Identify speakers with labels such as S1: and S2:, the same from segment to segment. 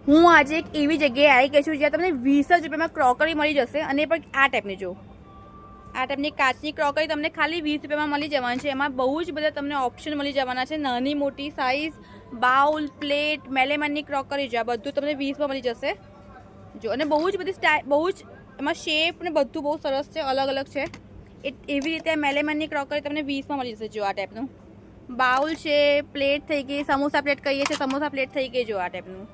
S1: હું આજે એક એવી જગ્યાએ આવી ગઈ છું જ્યાં તમને 20 જ રૂપિયામાં ક્રોકરી મળી જશે, અને પણ આ ટાઈપની જો આ ટાઈપની કાચની ક્રોકરી તમને ખાલી 20 રૂપિયામાં મળી જવાની છે. એમાં બહુ જ બધા તમને ઓપ્શન મળી જવાના છે, નાની મોટી સાઇઝ, બાઉલ, પ્લેટ, મેલેમાનની ક્રોકરી જો આ બધું તમને 20માં મળી જશે જો. અને બહુ જ બધી સ્ટાઇલ, બહુ જ એમાં શેપ ને બધું બહુ સરસ છે, અલગ અલગ છે. એવી રીતે મેલેમાનની ક્રોકરી તમને 20માં મળી જશે જો. આ ટાઈપનું બાઉલ છે, પ્લેટ થઈ ગઈ, સમોસા પ્લેટ કહીએ છીએ, સમોસા પ્લેટ થઈ ગઈ જો આ ટાઈપનું.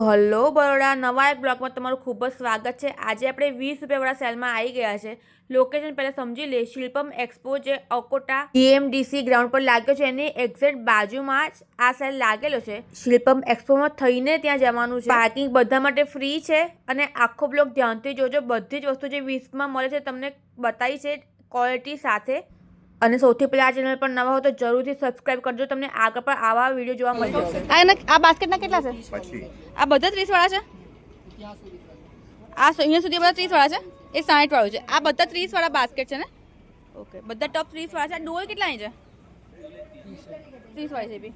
S1: હલો બરોડા, નવા એક બ્લોગમાં તમારું ખૂબ જ સ્વાગત છે. આજે આપણે 20 રૂપિયાવાળા સેલમાં આવી ગયા છે. લોકેશન પહેલાં સમજી લે, શિલ્પમ એક્સપો જે અકોટા જીએમડીસી ગ્રાઉન્ડ પર લાગ્યો છે એની એક્ઝેક્ટ બાજુમાં જ આ સેલ લાગેલો છે. શિલ્પમ એક્સપોમાં થઈને ત્યાં જવાનું છે. પાર્કિંગ બધા માટે ફ્રી છે અને આખો બ્લોગ ધ્યાનથી જોજો. બધી જ વસ્તુ જે 20માં મળે છે તમને બતાવી છે ક્વોલિટી સાથે. અને સૌથી પહેલા આ ચેનલ પર નવા હો તો જરૂરથી સબસ્ક્રાઇબ કરજો, તમને આગળ પર આવા વિડીયો જોવા મળી જશે. આ બાસ્કેટના કેટલા છે? આ બધા 30 વાળા છે. આ અહીંયા સુધી બધા 30 વાળા છે, એ 60 વાળું છે. આ બધા 30 વાળા બાસ્કેટ છે ને? ઓકે, બધા ટોપ 30 વાળા છે. આ ડોલ કેટલાની છે? 30 વાળી છે બી.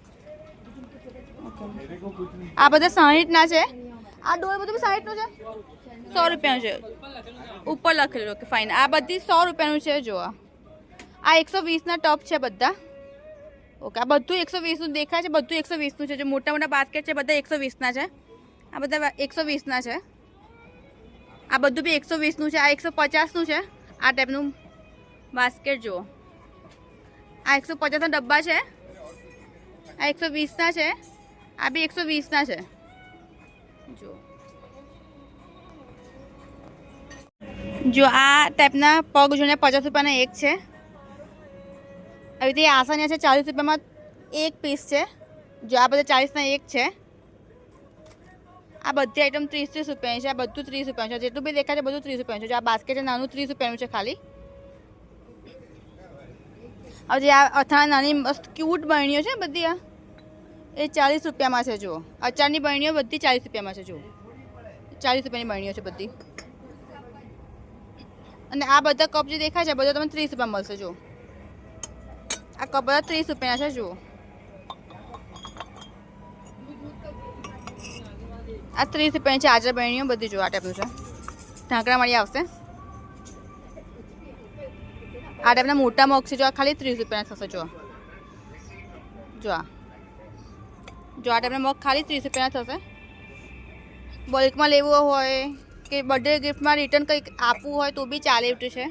S1: ઓકે, આ બધા 60 ના છે. આ ડોલ બધું 60 નું છે, 100 રૂપિયાનું છે ઉપર લખેલું. Okay fine. આ બધી 100 રૂપિયાનું છે જો. આ 120 ના ટોપ છે બધા. ઓકે, આ બધું 120 નું દેખાય છે, બધું 120 નું છે. જો મોટા મોટા બાસ્કેટ છે બધા 120 ના છે. આ બધા 120 ના છે. આ બધું બી 120 નું છે. આ 150 નું છે. આ ટાઈપનું બાસ્કેટ જુઓ. આ 150 ના ડબ્બા છે. આ 120 ના છે. આ બી 120 ના છે જો. જો આ ટાઈપના પગ જોને 50 રૂપિયાના એક છે. આવી રીતે આસાનિયા છે, 40 રૂપિયામાં એક પીસ છે જો. આ બધા 40 ના એક છે. આ બધી આઈટમ 30 રૂપિયાની છે. આ બધું 30 રૂપિયાનું છે. જેટલું બી દેખાય છે બધું 30 રૂપિયાનું છે. જો આ બાસ્કેટ છે નાનું 30 રૂપિયાનું છે ખાલી. હવે જે આ અથાણા નાની મસ્ત ક્યુટ બરણીઓ છે બધી, આ એ 40 રૂપિયામાં છે જો. અચારની બરણીઓ બધી 40 રૂપિયામાં છે જો. 40 રૂપિયાની બરણીઓ છે બધી. અને આ બધા કપ જે દેખાય છે બધા તમને 30 રૂપિયા મળશે જો. આ કપ બધા 30 રૂપિયાના છે જુઓ. આ 30 રૂપિયાની છે. આચર બરણીઓ બધી જો આ ટાઈપનું છે. ઢાંકણા મળી આવશે. આ ટાઈપના મોટા મગ છે જો. આ ખાલી 30 રૂપિયાના થશે જો. જો આ ટાઈપના મગ ખાલી 30 રૂપિયાના થશે. બલ્કમાં લેવું હોય કે બર્થડે ગિફ્ટમાં રિટર્ન કંઈક આપવું હોય તો બી ચાલે એવું છે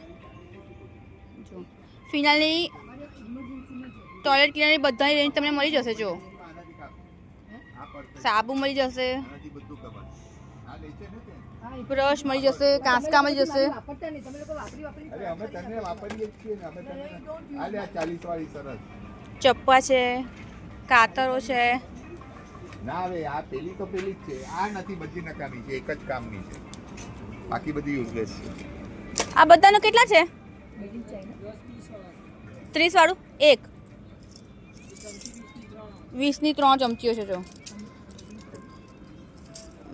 S1: જો. ફિનાલની ટોયલેટ ક્લીનરની બધાની રેન્જ તમને મળી જશે જો. સાબુ મળી જશે, બ્રશ મળી જશે, કાંસકા મળી જશે. ચપ્પા છે, કાતરો છે.
S2: ના હવે આ પેલી તો પેલી જ છે. આ નથી, બધી નકામી છે, એક જ કામની છે, બાકી બધી યુઝલેસ છે.
S1: આ બધાનું કેટલા છે? 30 વાળું એક 20 ની 3 ચમચીઓ છે જો.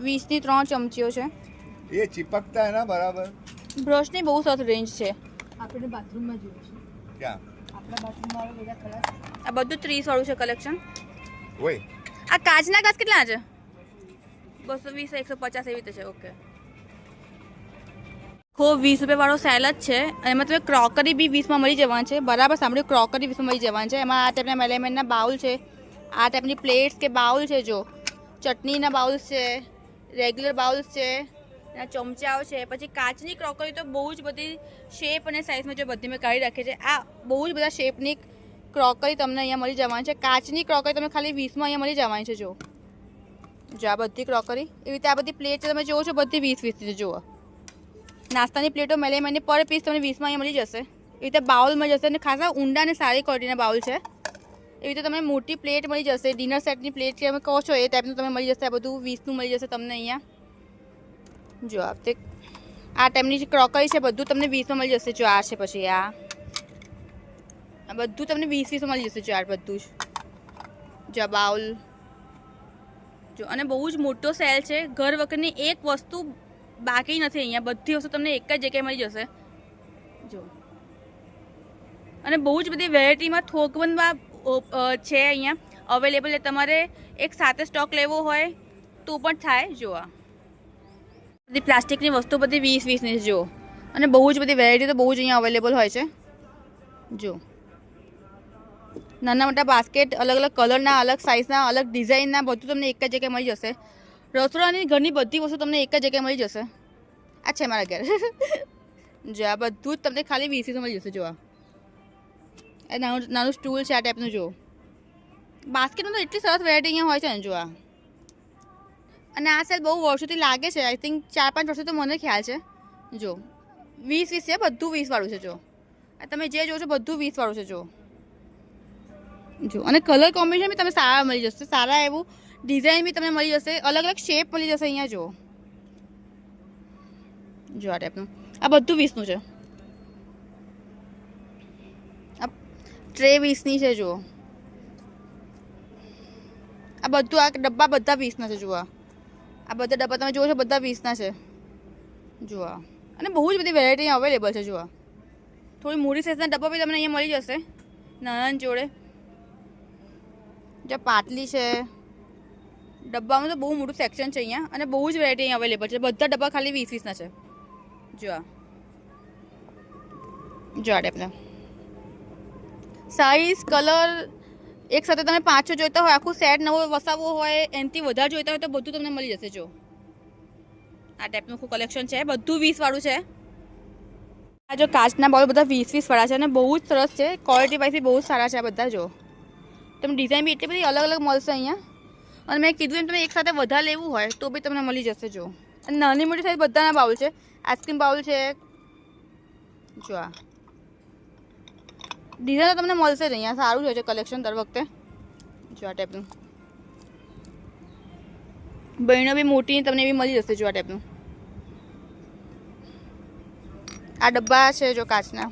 S1: 20 ની 3 ચમચીઓ છે.
S2: એ ચિપકતા હે ના બરાબર.
S1: બ્રશની બહુ સરસ રેન્જ છે.
S3: આપણે બાથરૂમમાં જોયું છે.
S2: ક્યાં?
S3: આપણા બાથરૂમમાં બધા ખરા.
S1: આ બધું 30 વાળું છે કલેક્શન.
S2: ઓય
S1: આ કાચના ગ્લાસ કેટલા છે? 220, 150 એવી રીતે છે. ઓકે, ખૂબ 20 રૂપિયા વાળો સેલ જ છે. અને એમાં તમે ક્રોકરી બી 20માં મળી જવાનું છે. બરાબર સાંભળ્યું, ક્રોકરી 20માં મળી જવાનું છે. એમાં આ ટાઈપના મેલેમેનના બાઉલ છે, આ ટાઈપની પ્લેટ્સ કે બાઉલ છે જો. ચટણીના બાઉલ્સ છે, રેગ્યુલર બાઉલ્સ છે, એના ચમચાઓ છે. પછી કાચની ક્રોકરી તો બહુ જ બધી શેપ અને સાઇઝમાં જો બધી મેં કાઢી રાખી છે. આ બહુ જ બધા શેપની ક્રોકરી તમને અહીંયા મળી જવાની છે. કાચની ક્રોકરી તમે ખાલી 20માં અહીંયા મળી જવાની છે જો. જો આ બધી ક્રોકરી એવી રીતે. આ બધી પ્લેટ તમે જુઓ છો બધી 20 છે જુઓ. નાસ્તાની પ્લેટો મેલેમાનની પર પીસ તમને 20માં અહીંયા મળી જશે. એવી રીતે બાઉલ મળી જશે અને ખાસા ઊંડા અને સારી ક્વોલિટીના બાઉલ છે. એવી રીતે તમને મોટી પ્લેટ મળી જશે. ડિનર સેટની પ્લેટ કે તમે કહો છો એ ટાઈપનું તમે મળી જશે. આ બધું 20નું મળી જશે તમને અહીંયા જો. આ ટાઈપની જે ક્રોકરી છે બધું તમને 20માં મળી જશે જો. આ છે પછી આ બધું તમને 20 મળી જશે જો. આ બધું જ જો બાઉલ જો. અને બહુ જ મોટો સેલ છે. ઘર વખતની એક વસ્તુ બાકી નથી અહીંયા. બધી વસ્તુ તમને એક જ જગ્યાએ મળી જશે જો. અને બહુ જ બધી વેરાયટીમાં થોકબંધમાં છે અહીંયા અવેલેબલ. તમારે એક સાથે સ્ટોક લેવો હોય તો પણ થાય. જો આ બધી પ્લાસ્ટિકની વસ્તુ બધી 20-20ની છે. જો અને બહુ જ બધી વેરાયટી તો બહુ જ અહીંયા અવેલેબલ હોય છે. જો નાના મોટા બાસ્કેટ અલગ અલગ કલરના, અલગ સાઇઝના, અલગ ડિઝાઇનના બધું તમને એક જ જગ્યાએ મળી જશે. રસોડાની ઘરની બધી વસ્તુ તમને એક જ જગ્યાએ મળી જશે. આ છે મારા ઘર. જો આ બધું જ તમને ખાલી 20 મળી જશે. જો આ નાનું નાનું સ્ટૂલ છે આ ટાઈપનું. જો બાસ્કેટમાં તો એટલી સરસ વેરાયટી અહીંયા હોય છે ને. જો આ અને આ સેલ બહુ વર્ષોથી લાગે છે. આઈ થિંક 4-5 વર્ષથી તો મને ખ્યાલ છે. જો 20 છે, બધું 20 વાળું છે. જો આ તમે જે જોવો છો બધું 20 વાળું છે. જો અને કલર કોમ્બિનેશન બી તમે સારા મળી જશે. સારા એવું ડિઝાઇન બી તમને મળી જશે. અલગ અલગ શેપ મળી જશે અહીંયા. જો આ ટાઈપનું આ બધું 20નું છે. આ ટ્રે 20ની છે. જો આ બધું આ ડબ્બા બધા 20ના છે. જુઓ આ બધા ડબ્બા તમે જુઓ છો બધા 20ના છે. જુઓ અને બહુ જ બધી વેરાયટી અવેલેબલ છે. જુઓ થોડી મોટી સાઇઝના ડબ્બા બી તમને અહીંયા મળી જશે નાના જોડે. જે પાટલી છે ડબ્બામાં તો બહુ મોટું સેક્શન છે અહીંયા અને બહુ જ વેરાયટી અહીંયા અવેલેબલ છે. બધા ડબ્બા ખાલી 20-20ના છે. જો આ ટાઈપના સાઇઝ કલર એક સાથે તમે 5-6 જોઈતા હોય, આખું સેટ નવો વસાવવો હોય, એનાથી વધારે જોઈતા હોય તો બધું તમને મળી જશે. જો આ ટાઈપનું આખું કલેક્શન છે. બધું 20 વાળું છે. આ જો કાચના બાઉલ બધા 20-20 વાળા છે અને બહુ જ સરસ છે. ક્વોલિટી વાઇઝ બી બહુ જ સારા છે આ બધા. જો તમને ડિઝાઇન બી એટલી બધી અલગ અલગ મળશે અહીંયા. અને મેં કીધું એમ તમે એક સાથે વધારે લેવું હોય તો બી તમને મળી જશે. જો અને નાની મોટી સાઈઝ બધાના બાઉલ છે. આઈસ્ક્રીમ બાઉલ છે. જો આ ડિઝાઇન તો તમને મળશે જ અહીંયા. સારું જ હોય છે કલેક્શન દર વખતે. જો આ ટાઈપનું બહેનો બી મોટી તમને એવી મળી જશે. જો આ ટાઈપનું આ ડબ્બા છે જો કાચના.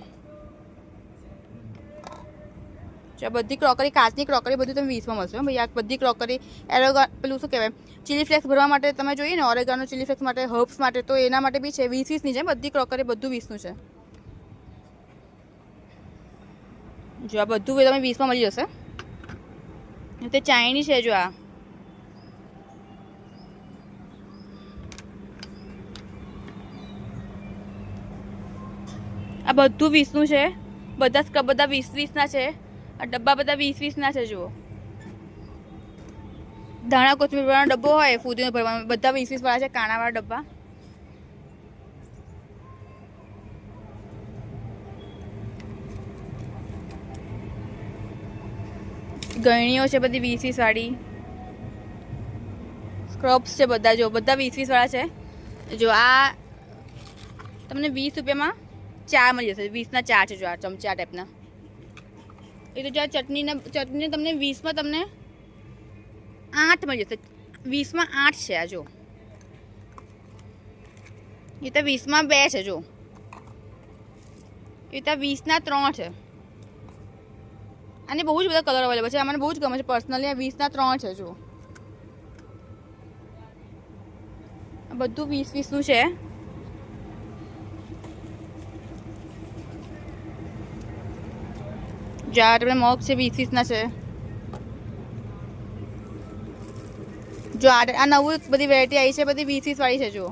S1: જો બધી ક્રોકરી કાચની ક્રોકરી બધી તમે 20માં મળશે. ભાઈ આ બધી ક્રોકરી પેલું શું કહેવાય ચીલી ફ્લેક્સ ભરવા માટે તમે જોઈએ ને ઓરેગાનો ચીલી ફ્લેક્સ માટે, હર્બ્સ માટે, તો એના માટે બી છે 20-20ની છે. બધી ક્રોકરી બધું 20નું છે. જો આ બધું તમે 20માં મળી જશે. તે ચાઇની છે. જો આ બધું 20નું છે. બધા 20-20ના છે. આ ડબ્બા બધા 20-20ના છે. જુઓ ધાણા કોથમીર ભરવાનો ડબ્બો હોય, ફુદીનો ભરવાનો, બધા 20-20 વાળા છે. કાણાવાળા ડબ્બા ગળણીઓ છે બધી 20-20 વાળી. સ્ક્રબ્સ છે બધા. જો બધા 20-20 વાળા છે. જો આ તમને 20 રૂપિયામાં 4 મળી જશે. 20ના 4 છે. જો આ ચમચા ટાઈપના. એ તો જો ચટણી તમને 20માં તમને 8 મળી જશે. 20માં 8 છે. આ જો એ તો 20માં 2 છે. જો એ તો 20ના 3 છે. અને બહુ જ બધા કલર અવેલેબલ છે. મને બહુ જ ગમે છે પર્સનલી. આ 20ના 3 છે. જો આ બધું 20-20નું છે. જો આ તમને મગ છે 20-20ના છે. જો આ નવું બધી વેરાયટી આવી છે બધી 20-20 વાળી છે. જો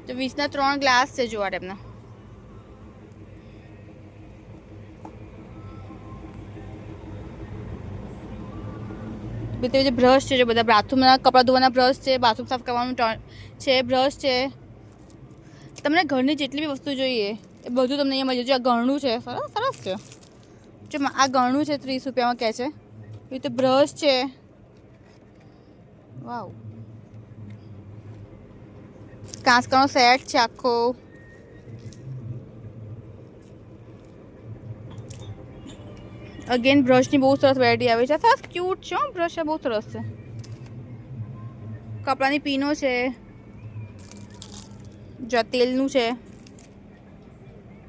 S1: તો 20ના 3 ગ્લાસ છે. જો આ ટાઈપના બધી જે બ્રશ છે. જો બધા બાથરૂમના કપડાં ધોવાના બ્રશ છે, બાથરૂમ સાફ કરવાનું છે બ્રશ છે. તમને ઘરની જેટલી બી વસ્તુ જોઈએ એ બધું તમને અહીંયા મળી જશે. આ ગરણું છે. સરસ છે. જો આ ગરણું છે 30 રૂપિયામાં કહે છે. એ તો બ્રશ છે. વાવ કાંસકાનો સેટ છે આખો. અગેન બ્રશની બહુ સરસ વેરાયટી આવે છે. સરસ ક્યુટ છે. બ્રશ બહુ સરસ છે. કપડાની પીનો છે. જો તેલનું છે.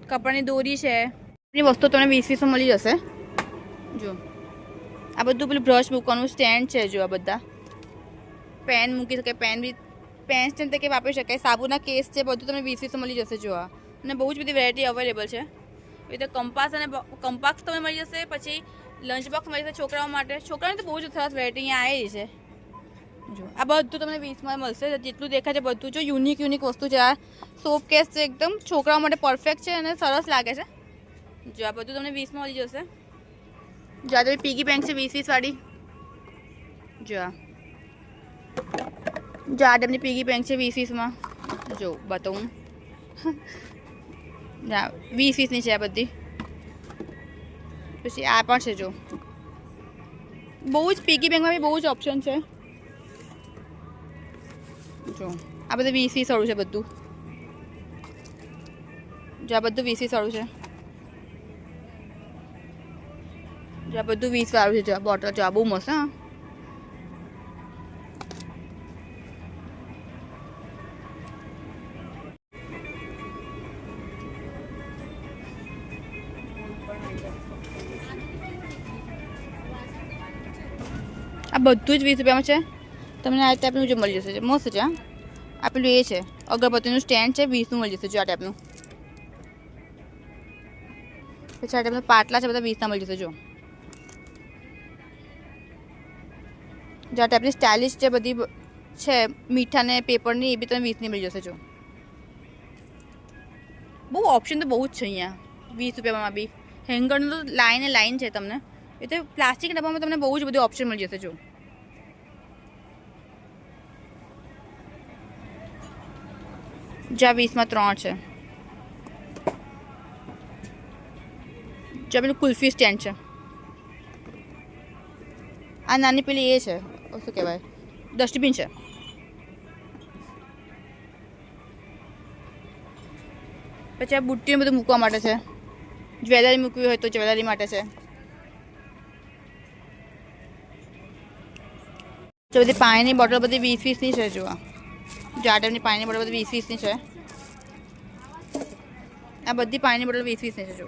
S1: કપડાની દોરી છે. એની વસ્તુ તમને 20-20માં મળી જશે. જો આ બધું પેલું બ્રશ મૂકવાનું સ્ટેન્ડ છે. જો આ બધા પેન મૂકી શકાય. પેન સ્ટેન્ડ તરીકે વાપરી શકાય. સાબુના કેસ છે. બધું તમને 20-20માં મળી જશે. જો અને બહુ જ બધી વેરાયટી અવેલેબલ છે. એ તો કંપાસ અને કંપાસ તમને મળી જશે. પછી લંચ બોક્સ મળી જશે છોકરાઓ માટે. છોકરાઓની તો બહુ જ સરસ વેરાયટી અહીંયા આવેલી છે. જો આ બધું તમને 20માં મળશે. જેટલું દેખાય છે બધું જો યુનિક વસ્તુ છે. આ સોપ કેસ છે, એકદમ છોકરાઓ માટે પરફેક્ટ છે અને સરસ લાગે છે. જો આ બધું તમને 20માં મળી જશે. જો આ તમે પીગી બેંક છે 20 વાળી. જો આ તેમની પીગી બેંક છે 20માં. જો બતાવું 20ની છે આ બધી. પછી આ પણ છે. જો બહુ જ પીગી બેંકમાં બી બહુ જ ઓપ્શન છે. જો આ બધું 20 વાળું છે બધું. જો આ બધું 20 વાળું છે. જો આ બધું 20 વાળું છે. જો આ બોટલ જો આ બહુ મસ્ત. હા આ બધું જ 20 રૂપિયામાં છે. તમને આ ટાઈપનું જે મળી જશે. મસ્ત છે. હા આ પેલું એ છે અગરબત્તીનું સ્ટેન્ડ છે 20નું મળી જશે. જો આ ટાઈપનું. પછી આ ટાઈપના પાટલા છે બધા 20ના મળી જશે. જો આ ટાઈપની સ્ટાઇલિશ જે બધી છે મીઠા ને પેપરની એ બી તમને 20ની મળી જશે. જો બહુ ઓપ્શન તો બહુ જ છે અહીંયા 20 રૂપિયામાં બી. હેંગરનું તો લાઈન છે તમને. એ તો પ્લાસ્ટિક ડબ્બામાં તમને બહુ જ બધી ઓપ્શન મળી જશે. જો જ્યાં 20માં 3 છે. જો પેલું કુલ્ફી સ્ટેન્ડ છે. આ નાની પેલી એ છે શું કહેવાય ડસ્ટબિન છે. પછી આ બુટ્ટીને બધું મૂકવા માટે છે. જ્વેલરી મૂકવી હોય તો જ્વેલરી માટે છે. જો બધી પાણીની બોટલ બધી 20ની છે. જો આ ટાઈપની પાણીની બોટલ બધી 20ની છે. આ બધી પાણીની બોટલ 20ની છે. જો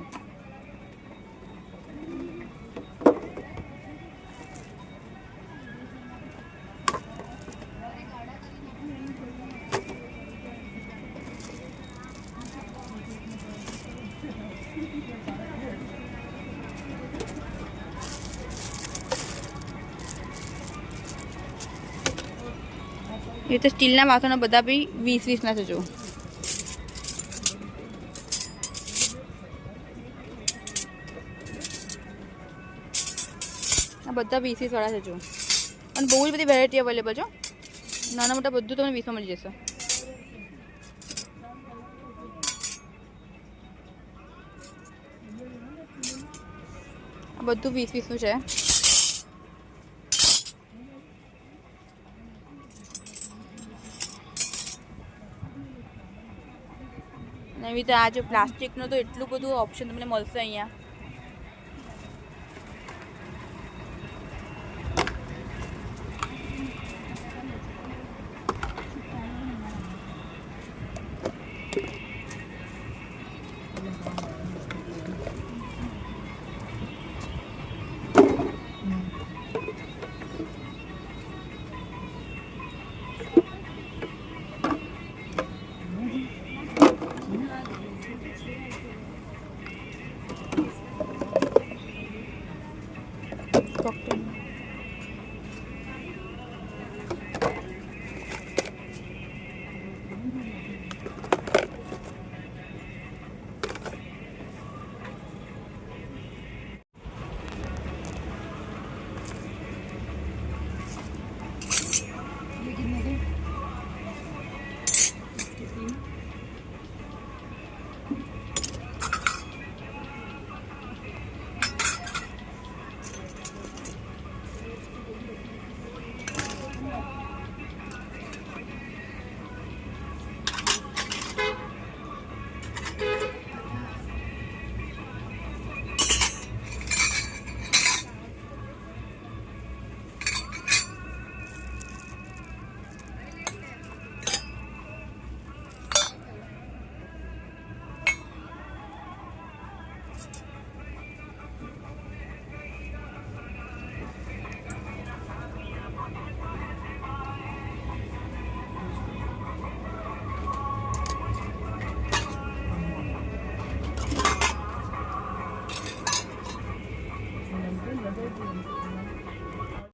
S1: એ તો સ્ટીલના વાસણો બધા બી 20ના છે. જો આ બધા 20 વાળા છે. જો અને બહુ જ બધી વેરાયટી અવેલેબલ છે. નાના મોટા બધું તમને 20માં મળી જશે. આ બધું 20નું છે. એવી રીતે આ જો પ્લાસ્ટિકનું તો એટલું બધું ઓપ્શન તમને મળશે અહીંયા.